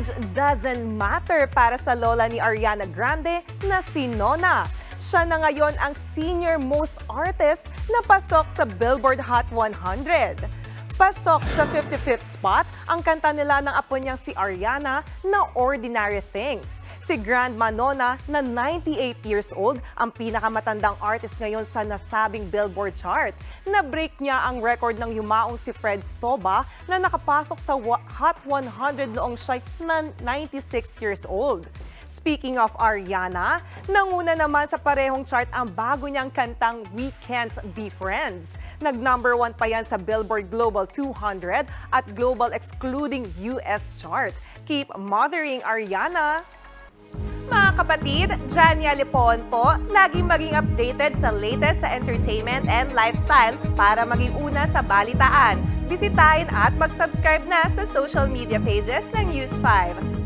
Age doesn't matter para sa lola ni Ariana Grande na si Nona. Siya na ngayon ang senior most artist na pasok sa Billboard Hot 100. Pasok sa 55th spot ang kanta nila ng apo niyang si Ariana na Ordinary Things. Si Grandma Nona na 98 years old ang pinakamatandang artist ngayon sa nasabing Billboard chart. Na-break niya ang record ng yumaong si Fred Stoba na nakapasok sa Hot 100 noong siya 96 years old. Speaking of Ariana, nanguna naman sa parehong chart ang bago niyang kantang We Can't Be Friends. Nag-number 1 pa yan sa Billboard Global 200 at Global excluding US chart. Keep mothering Ariana! Mga kapatid, Jania Lipon po, laging maging updated sa latest sa entertainment and lifestyle para maging una sa balitaan. Bisitahin at mag-subscribe na sa social media pages ng News 5.